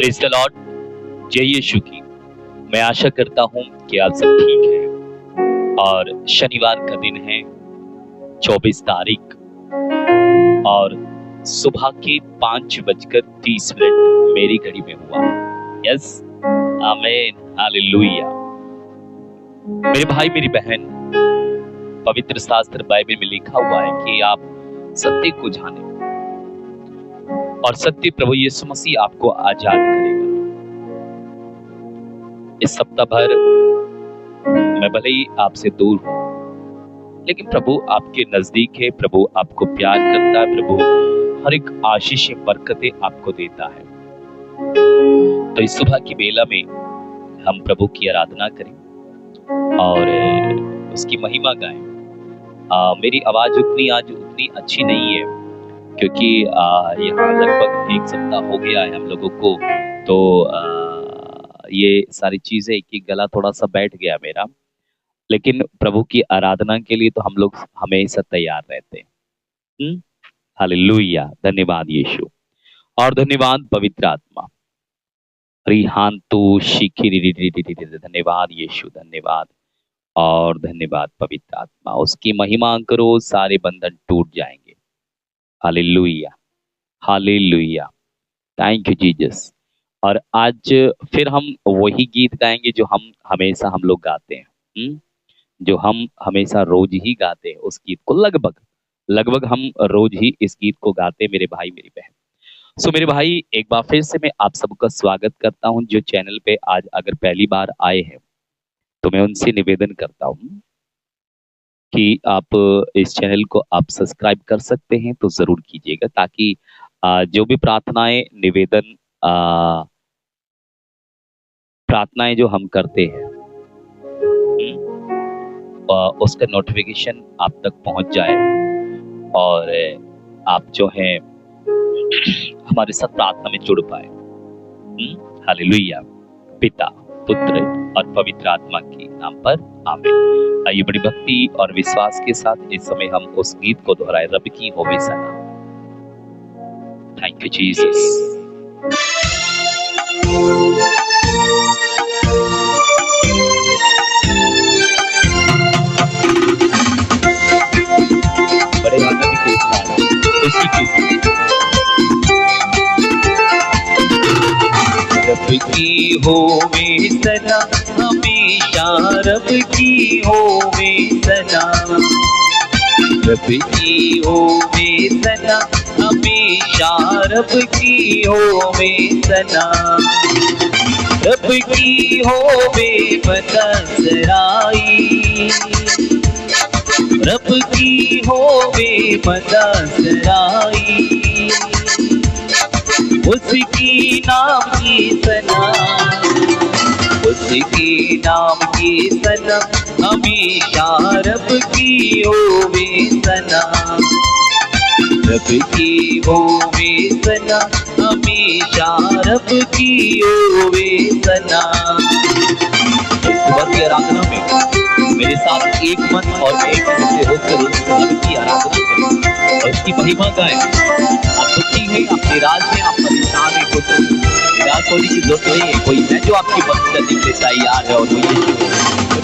Praise the Lord. जय यीशु की। मैं आशा करता हूँ कि आप सब ठीक हैं और शनिवार का दिन है 24 तारीख और सुबह के 5:30 मेरी घड़ी में हुआ है। यस, आमीन, हालेलुया। मेरे भाई मेरी बहन, पवित्र शास्त्र बाइबल में लिखा हुआ है कि आप सत्य को जाने और सत्य प्रभु यीशु मसीह आपको आजाद करेगा। इस सप्ताह भर मैं भले ही आपसे दूर हूं, लेकिन प्रभु आपके नजदीक है। प्रभु आपको प्यार करता है। प्रभु हर एक आशीष बरकतें आपको देता है। तो इस सुबह की बेला में हम प्रभु की आराधना करें और उसकी महिमा गाएं। मेरी आवाज उतनी अच्छी नहीं है क्योंकि यहाँ लगभग एक सप्ताह हो गया है हम लोगों को, तो ये सारी चीजें कि गला थोड़ा सा बैठ गया मेरा, लेकिन प्रभु की आराधना के लिए तो हम लोग हमेशा तैयार रहते हैं। हालेलुया, धन्यवाद यीशु और धन्यवाद पवित्र आत्मा। रिहांतु शिखिरी, धन्यवाद यीशु, धन्यवाद और धन्यवाद पवित्र आत्मा। उसकी महिमा करो, सारे बंधन टूट जाएंगे। Hallelujah, hallelujah, thank you Jesus. और आज फिर हम वही गीत गाएंगे जो हम लोग गाते हैं, जो हम हमेशा रोज ही गाते हैं। उस गीत को लगभग हम रोज ही इस गीत को गाते हैं, मेरे भाई मेरी बहन। सो मेरे भाई, एक बार फिर से मैं आप सबका स्वागत करता हूं। जो चैनल पे आज अगर पहली बार आए हैं तो मैं उनसे निवेदन करता हूं कि आप इस चैनल को आप सब्सक्राइब कर सकते हैं तो जरूर कीजिएगा, ताकि जो भी प्रार्थनाएं जो हम करते हैं उसका नोटिफिकेशन आप तक पहुंच जाए और आप जो है हमारे साथ प्रार्थना में जुड़ पाए। हालेलुया। पिता, पुत्र और पवित्र आत्मा के नाम पर आमीन। आइए बड़ी भक्ति और विश्वास के साथ इस समय हम उस गीत को दोहराए, रब की होवे सना। Thank you Jesus. बड़े गाना भी देखना है उसी के रब की होवे सना हमेशा, रब की होवे सना, रब की होवे सना हमेशा, रब की होवे सना, रब की होवे बदसराई, रब की होवे बदसराई, उसकी नाम की सना, उसकी नाम की सना हमेशा, रब की होवे सना, रब की होवे सना हमेशा, रब की होवे सना। इस सुबह की आराधना में मेरे साथ एक मन और एक दिल से होकर उस रब की आराधना करें और उसकी महिमा गाएं। आप दुखी हैं, आप निराश हैं, आप परेशान हैं, कुछ निराश होने की जरूरत नहीं है। कोई है जो आपकी मदद करने के लिए तैयार है और वो यीशु।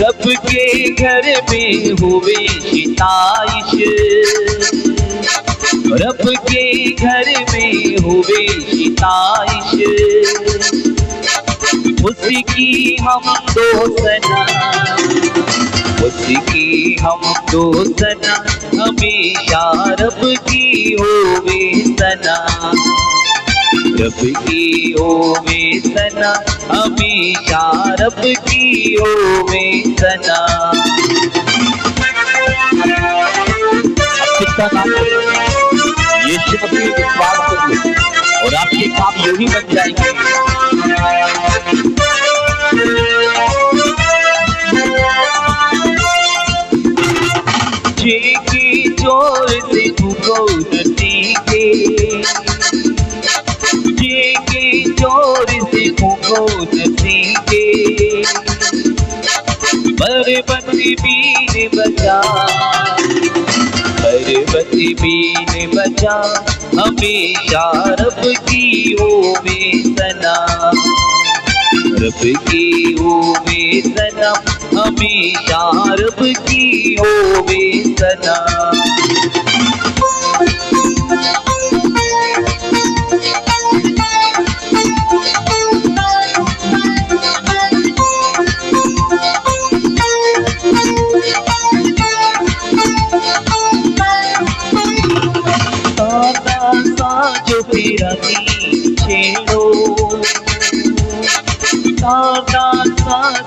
रब के घर में हुए शिताइश, रब के घर में हुए शिताइश, उसकी हम दो सना, उसकी हम दो सना हमेशा, रब की होवे सना, रब की होवे सना हमेशा, रब की होवे सना। यीशु मसीह में विश्वास करिए और आपके काम यूं ही बन जाएंगे। की जोर से भूगोलती के, के जोर से भूगोलती के, पर्वत बीन बजा, पर्वत बीन बजा हमेशा रब की होवे सलाम, रब की होवे सलाम, हमेशा रब की होवे सलाम। जो मेरा नी छेड़ो,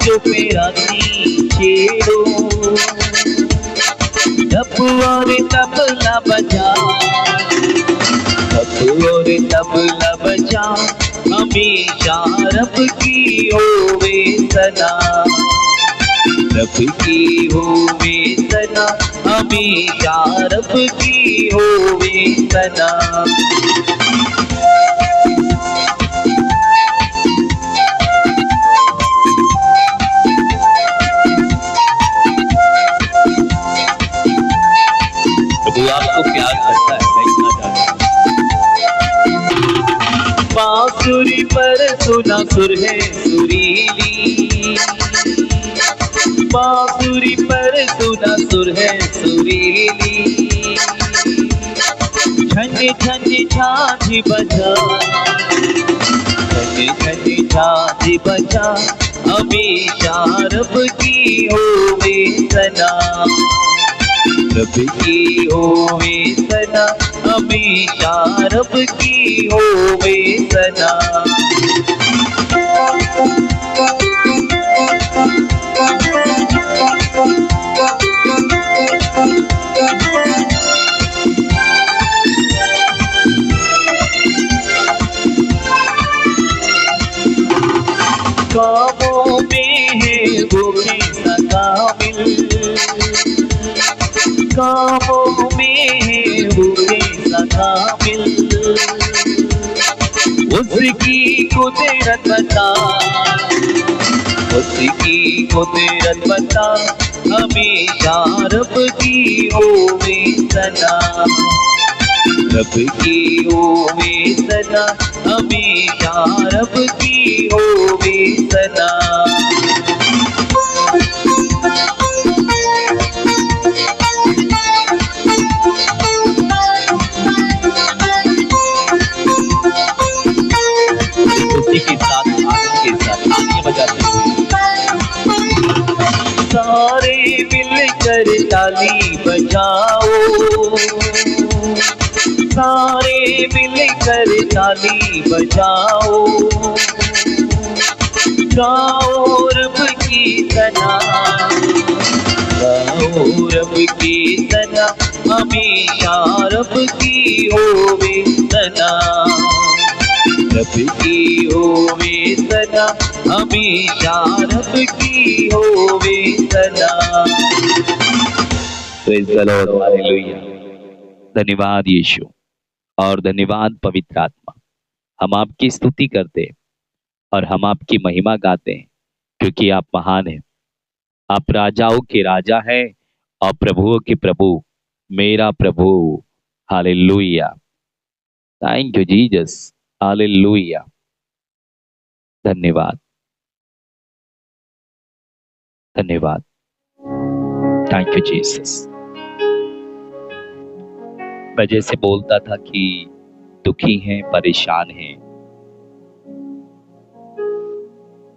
जो मेरा नी छेड़ो, डप और तबला बजा, डप और तबला बजा, हमेशा रब की होवे सलाम, रब की होवे सलाम, हमेशा रब की होवे सलाम। प्रभु आपको प्यार करता है, मैं इतना जानता हूं। बांसुरी पर सुना सुर है सुरीली, बांसुरी पर सुना सुर है सुरीली, झन झन झांझी बजा, झन झन झांझी बजा, हमेशा रब की होवे सलाम, रब की होवे सलाम, हमेशा रब की होवे सलाम। कामों में है वो कैसा कामिल, कामों में है वो कैसा कामिल, उसकी कुदरत बता, उसकी कुदरत बता, हमेशा रब की होवे सलाम, रब की होवे सलाम, हमेशा रब की होवे सलाम। उसी के साथ आनंद के साथ तालियां बजाते हुए सारे मिलकर ताली बजाओ, सारे मिलकर ताली बजाओ, गाओ रब की सलाम, गाओ रब की सलाम, हमेशा रब की होवे सलाम, रब की होवे सलाम, हमेशा रब की होवे सलाम। Praise the Lord, hallelujah. धन्यवाद यीशु और धन्यवाद पवित्र आत्मा। हम आपकी स्तुति करते हैं और हम आपकी महिमा गाते हैं क्योंकि आप महान हैं। आप राजाओं के राजा हैं और प्रभुओं के प्रभु, मेरा प्रभु। Hallelujah. Thank you Jesus. Hallelujah. धन्यवाद, धन्यवाद। Thank you Jesus. मैं जैसे बोलता था कि दुखी हैं, परेशान हैं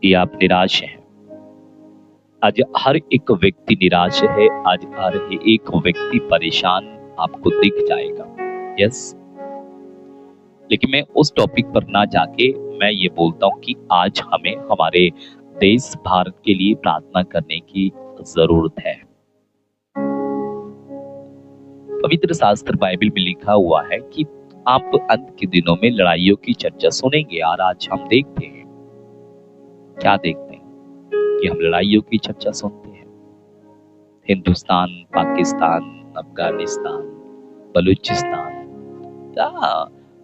या आप निराश हैं। आज हर एक व्यक्ति निराश है, आज हर एक व्यक्ति परेशान आपको दिख जाएगा। यस, लेकिन मैं उस टॉपिक पर ना जाके मैं ये बोलता हूं कि आज हमें हमारे देश भारत के लिए प्रार्थना करने की जरूरत है। पवित्र शास्त्र बाइबल में लिखा हुआ है कि आप अंत के दिनों में लड़ाइयों की चर्चा सुनेंगे और आज हम देखते हैं, क्या देखते हैं कि हम लड़ाइयों की चर्चा सुनते हैं। हिंदुस्तान, पाकिस्तान, अफगानिस्तान, बलूचिस्तान,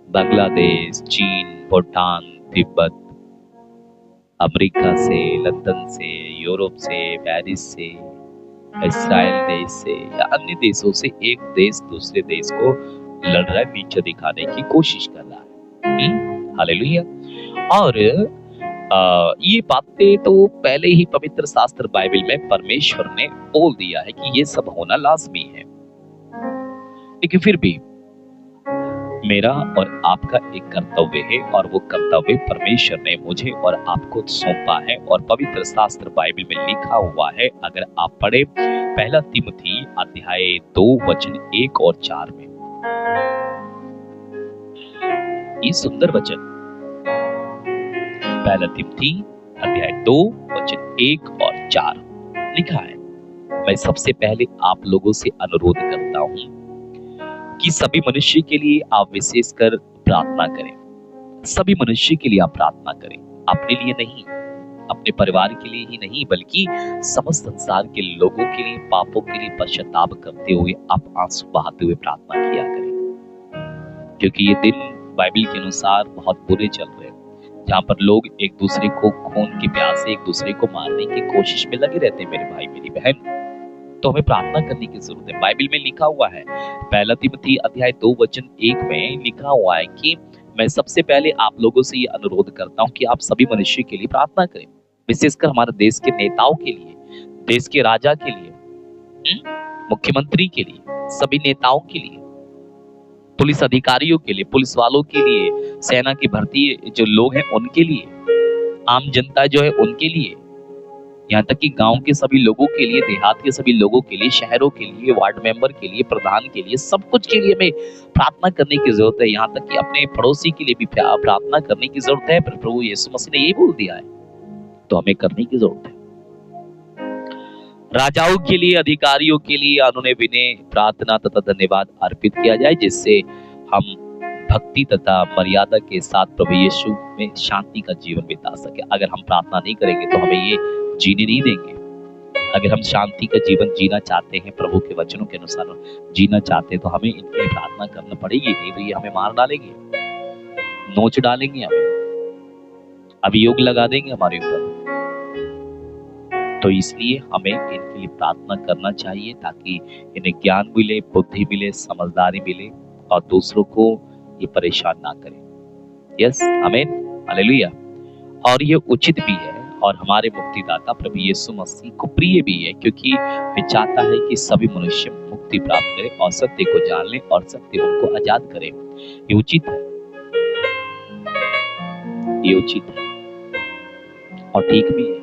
बांग्लादेश, चीन, भूटान, तिब्बत, अमेरिका से, लंदन से, यूरोप से, पेरिस से, इस्राइल देश से या अन्य देशों से एक देश दूसरे देश को लड़ रहा है, नीचा दिखाने की कोशिश कर रहा है। हालेलुया। और ये बातें तो पहले ही पवित्र शास्त्र बाइबल में परमेश्वर ने बोल दिया है कि ये सब होना लाजमी है, लेकिन फिर भी मेरा और आपका एक कर्तव्य है, और वो कर्तव्य परमेश्वर ने मुझे और आपको सौंपा है। और पवित्र शास्त्र बाइबल में लिखा हुआ है, अगर आप पढ़े पहला तिमोथी अध्याय 2 वचन 1 और 4 में, ये सुंदर वचन, पहला तिमोथी अध्याय 2 वचन 1 और 4 लिखा है, मैं सबसे पहले आप लोगों से अनुरोध करता हूं कि सभी मनुष्य के लिए आप विशेषकर प्रार्थना करें। सभी मनुष्य के लिए आप प्रार्थना करें, अपने लिए नहीं, अपने परिवार के लिए ही नहीं, बल्कि समस्त संसार के लोगों के लिए, पापों के लिए पश्चाताप करते हुए आप आंसू बहाते हुए प्रार्थना किया करें। क्योंकि ये दिन बाइबल के अनुसार बहुत बुरे चल रहे हैं, जहां पर लोग एक दूसरे को खून की प्यास से एक दूसरे को मारने की कोशिश में लगे रहते हैं। मेरे भाई मेरी बहन, तो हमें प्रार्थना करने की जरूरत है। बाइबल में लिखा हुआ है, पहला तिमोथी अध्याय 2 वचन 1 में लिखा हुआ है कि मैं सबसे पहले आप लोगों से ये अनुरोध करता हूं कि आप सभी मनुष्य के लिए प्रार्थना करें, विशेषकर हमारे देश के नेताओं के लिए, देश के राजा के लिए, मुख्यमंत्री के लिए, सभी नेताओं के लिए, पुलिस अधिकारियों के लिए, पुलिस वालों के लिए, सेना की भर्ती जो लोग हैं उनके लिए, आम जनता जो है उनके लिए, यहाँ तक कि गांव के सभी लोगों के लिए, देहात के सभी लोगों के लिए, शहरों के लिए, वार्ड मेंबर के लिए, प्रधान के लिए, सब कुछ के लिए हमें प्रार्थना करने की जरूरत है। यहाँ तक कि अपने पड़ोसी के लिए भी प्रार्थना करने की जरूरत है। प्रभु यीशु मसीह ने यही बोल दिया है, तो हमें करने की जरूरत है। राजाओं के लिए, अधिकारियों के लिए उन्होंने विनय, प्रार्थना तथा धन्यवाद अर्पित किया जाए, जिससे हम भक्ति तथा मर्यादा के साथ प्रभु यीशु में शांति का जीवन बिता सके। अगर हम प्रार्थना नहीं करेंगे तो हमें ये जीने नहीं देंगे। अगर हम शांति का जीवन जीना चाहते हैं, प्रभु के वचनों के अनुसार जीना चाहते हैं, तो हमें इनके लिए प्रार्थना करना पड़ेगी। नहीं तो ये हमें मार डालेंगे, नोच डालेंगे, हमें अभियोग लगा देंगे हमारे ऊपर। तो इसलिए हमें इनके लिए प्रार्थना करना चाहिए, ताकि इन्हें ज्ञान मिले, बुद्धि मिले, समझदारी मिले, और दूसरों को ये परेशान ना करें। यस, आमीन, हालेलुया। और ये उचित भी है, और हमारे मुक्तिदाता प्रभु यीशु मसीह को प्रिय भी है, क्योंकि वे चाहता है कि सभी मनुष्य मुक्ति प्राप्त करें और सत्य को जान लें, और सत्य उनको आजाद करे। ये उचित है, ये उचित है और ठीक भी है।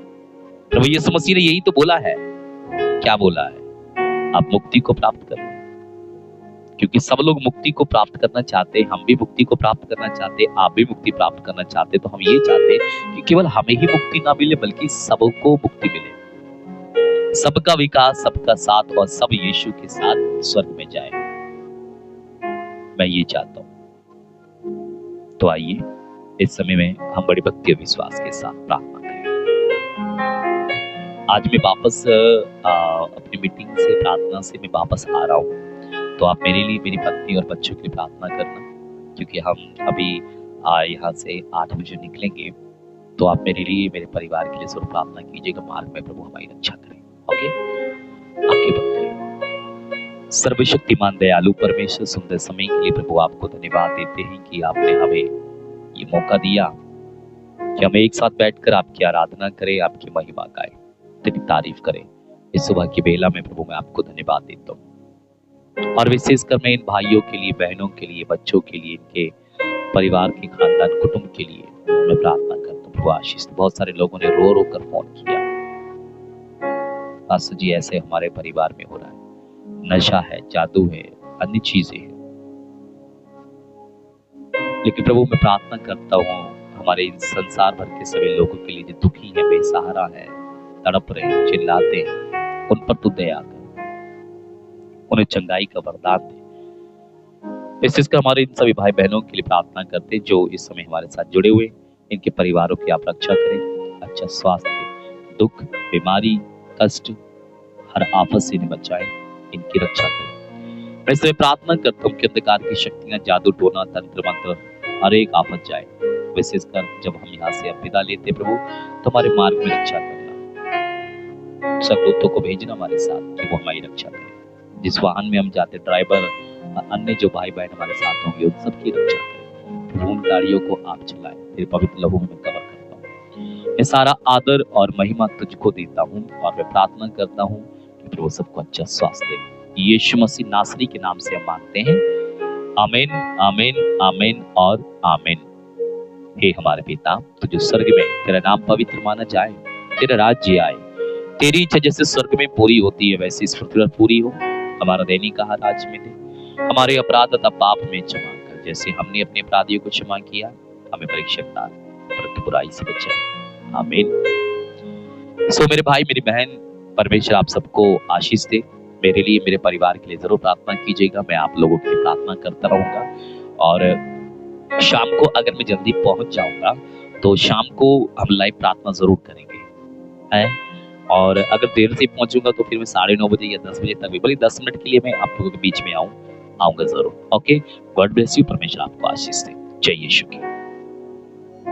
प्रभु यीशु मसीह ने यही तो बोला है। क्या बोला है? आप मुक्ति को प्राप्त करें, क्योंकि सब लोग मुक्ति को प्राप्त करना चाहते हैं। हम भी मुक्ति को प्राप्त करना चाहते हैं, आप भी मुक्ति प्राप्त करना चाहते हैं। तो हम ये चाहते हैं कि केवल हमें ही मुक्ति ना मिले, बल्कि सबको मुक्ति मिले, सबका विकास, सबका साथ, और सब यीशु के साथ स्वर्ग में जाए। मैं ये चाहता हूं। तो आइए इस समय में हम बड़ी भक्ति और विश्वास के साथ प्रार्थना करें। आज मैं वापस अपनी मीटिंग से, प्रार्थना से मैं वापस आ रहा हूँ। तो आप मेरे लिए, मेरी पत्नी और बच्चों के लिए प्रार्थना करना, क्योंकि हम अभी यहाँ से 8 बजे निकलेंगे। तो आप मेरे लिए, मेरे परिवार के लिए जरूर प्रार्थना कीजिएगा। मार्ग में प्रभु हमारी रक्षा करें। ओके, आपके भक्त। सर्वशक्तिमान दयालु परमेश्वर, सुंदर समय के लिए प्रभु आपको धन्यवाद देते हैं कि आपने हमें ये मौका दिया कि हम एक साथ बैठकर आपकी आराधना करें, आपकी महिमा गाएं, तेरी तारीफ करें। इस सुबह की बेला में प्रभु मैं आपको धन्यवाद देता हूँ, और विशेषकर मैं इन भाइयों के लिए, बहनों के लिए, बच्चों के लिए, इनके परिवार के, खानदान, कुटुंब के लिए मैं प्रार्थना करता हूँ। प्रभु आशीष, बहुत सारे लोगों ने रो रो कर फोन किया, पास्टर जी ऐसे हमारे परिवार में हो रहा है, नशा है, जादू है, अन्य चीजें हैं। लेकिन प्रभु मैं प्रार्थना करता हूँ हमारे इन संसार भर के सभी लोगों के लिए जो दुखी है, बेसहारा है, तड़प रहे हैं, चिल्लाते हैं, उन पर तू दया कर, उन्हें चंगाई का वरदान दे। विशेषकर हमारे इन सभी भाई बहनों के लिए प्रार्थना करते जो इस समय हमारे साथ जुड़े हुए, इनके परिवारों की आप रक्षा करें, अच्छा स्वास्थ्य, दुख, बीमारी, कष्ट, हर आफत से इन्हें बचाएं, इनकी रक्षा करें। मैं इसमें प्रार्थना करता हूँ कि अंधकार की शक्तियां, जादू टोना, तंत्र मंत्र, हर एक आफत जाए। विशेषकर जब हम यहाँ से विदा लेते प्रभु, तो हमारे मार्ग में रक्षा करना, सब लोगों को भेजना हमारे साथ कि वो हमारी रक्षा करें। जिस वाहन में हम जाते, ड्राइवर अन्य जो भाई बहन हमारे साथ होंगे उन सबकी रक्षा करें। फिर उन गाड़ियों को आप चलाएं, फिर पवित्र लहू में कवर करता हूँ। मैं सारा आदर और महिमा तुझको देता हूँ और मैं प्रार्थना करता हूँ कि फिर वो सबको अच्छा स्वास्थ्य दे। यीशु मसीह नासरी के नाम से हम मांगते हैं, आमीन आमीन आमीन और आमीन। हे हमारे पिता, तुझे स्वर्ग में तेरा नाम पवित्र माना जाए, तेरा राज्य आए, तेरी इच्छा जैसे स्वर्ग में पूरी होती है वैसे इस पृथ्वी पर पूरी हो। हमारा दैनिक आहार आज में दे, हमारे अपराध तथा पाप में क्षमा कर, जैसे हमने अपने अपराधियों को क्षमा किया। हमें परीक्षा डाल, परंतु बुराई से बचाए। आमीन। सो मेरे भाई मेरी बहन, परमेश्वर आप सबको आशीष दे। मेरे लिए, मेरे परिवार के लिए जरूर प्रार्थना कीजिएगा। मैं आप लोगों के लिए प्रार्थना करता रहूंगा। और शाम को अगर मैं जल्दी पहुंच जाऊंगा तो शाम को हम लाइव प्रार्थना जरूर करेंगे, है। और अगर देर से पहुंचूंगा तो फिर मैं 9:30 बजे या 10 बजे तक भी, भले 10 मिनट के लिए मैं आप लोगों के बीच में आऊंगा जरूर। Okay, God bless you. परमेश्वर आपको आशीष दे। जय यीशु की।